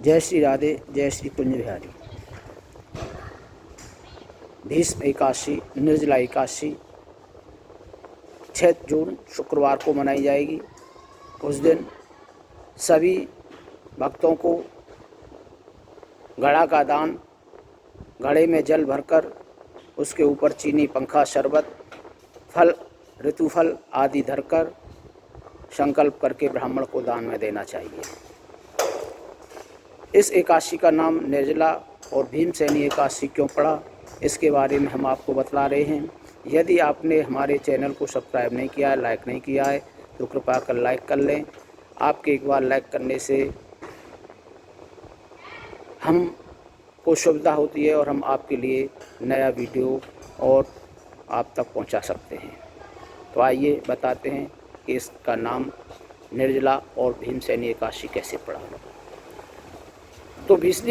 जय श्री राधे, जय श्री कुंज बिहारी। भीष्म एकादशी, निर्जला एकादशी 6 जून शुक्रवार को मनाई जाएगी। उस दिन सभी भक्तों को घड़ा का दान, घड़े में जल भरकर उसके ऊपर चीनी, पंखा, शरबत, फल, ऋतुफल आदि धरकर संकल्प करके ब्राह्मण को दान में देना चाहिए। इस एकादशी का नाम निर्जला और भीमसेनी एकादशी क्यों पड़ा, इसके बारे में हम आपको बतला रहे हैं। यदि आपने हमारे चैनल को सब्सक्राइब नहीं किया है, लाइक नहीं किया है, तो कृपया कर लाइक कर लें। आपके एक बार लाइक करने से हमको सुविधा होती है और हम आपके लिए नया वीडियो और आप तक पहुंचा सकते हैं। तो आइए बताते हैं कि इसका नाम निर्जला और भीमसेनी एकादशी कैसे पड़ा। तो व्यास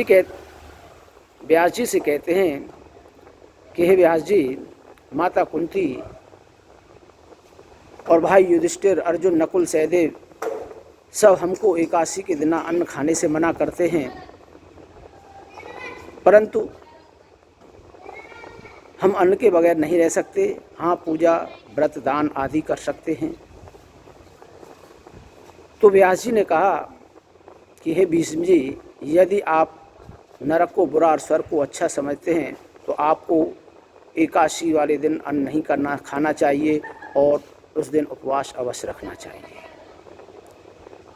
जी से कहते हैं कि हे व्यास जी, माता कुंती और भाई युधिष्ठिर, अर्जुन, नकुल, सहदेव सब हमको एकादशी के दिन अन्न खाने से मना करते हैं, परंतु हम अन्न के बगैर नहीं रह सकते। हाँ, पूजा, व्रत, दान आदि कर सकते हैं। तो व्यास जी ने कहा कि हे भीष्म जी, यदि आप नरक को बुरा और स्वर्ग को अच्छा समझते हैं तो आपको एकादशी वाले दिन अन्न नहीं खाना चाहिए और उस दिन उपवास अवश्य रखना चाहिए।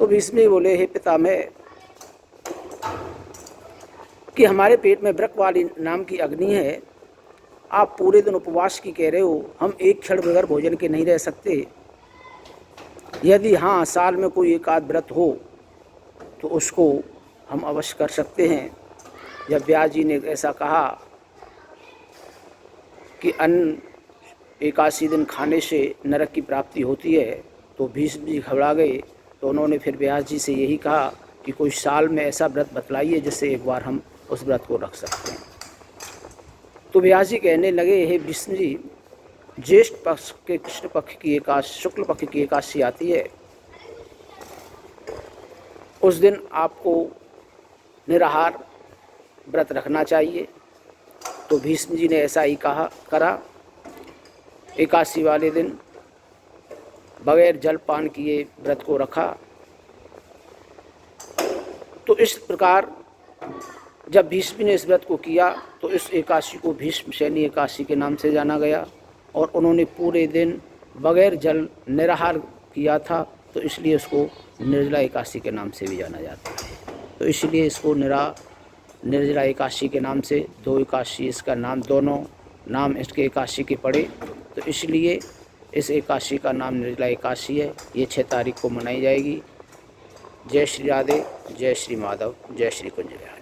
तो भीष्म बोले, हे पितामह, कि हमारे पेट में वृक वाली नाम की अग्नि है, आप पूरे दिन उपवास की कह रहे हो, हम एक क्षण बगैर भोजन के नहीं रह सकते। यदि हाँ, साल में कोई एक आध व्रत हो तो उसको हम अवश्य कर सकते हैं। जब व्यास जी ने ऐसा कहा कि अन्न एकादशी दिन खाने से नरक की प्राप्ति होती है, तो भीष्म जी घबरा गए। तो उन्होंने फिर व्यास जी से यही कहा कि कोई साल में ऐसा व्रत बतलाइए जिससे एक बार हम उस व्रत को रख सकते हैं। तो व्यास जी कहने लगे, हे भीष्म जी, ज्येष्ठ पक्ष के कृष्ण पक्ष की एकादशी, शुक्ल पक्ष की एकादशी आती है, उस दिन आपको निराहार व्रत रखना चाहिए। तो भीष्म जी ने ऐसा ही करा। एकादशी वाले दिन बगैर जलपान किए व्रत को रखा। तो इस प्रकार जब भीष्म ने इस व्रत को किया तो इस एकादशी को भीष्मसेनी एकादशी के नाम से जाना गया और उन्होंने पूरे दिन बगैर जल निराहार किया था, तो इसलिए इसको निर्जला एकादशी के नाम से भी जाना जाता है। तो इसलिए इसको निर्जला एकादशी के नाम से, 2 एकादशी इसका नाम, दोनों नाम इसके एकादशी के पड़े, तो इसलिए इस एकादशी का नाम निर्जला एकादशी है। ये 6 तारीख को मनाई जाएगी। जय श्री राधे, जय श्री माधव, जय श्री कुंज बिहारी।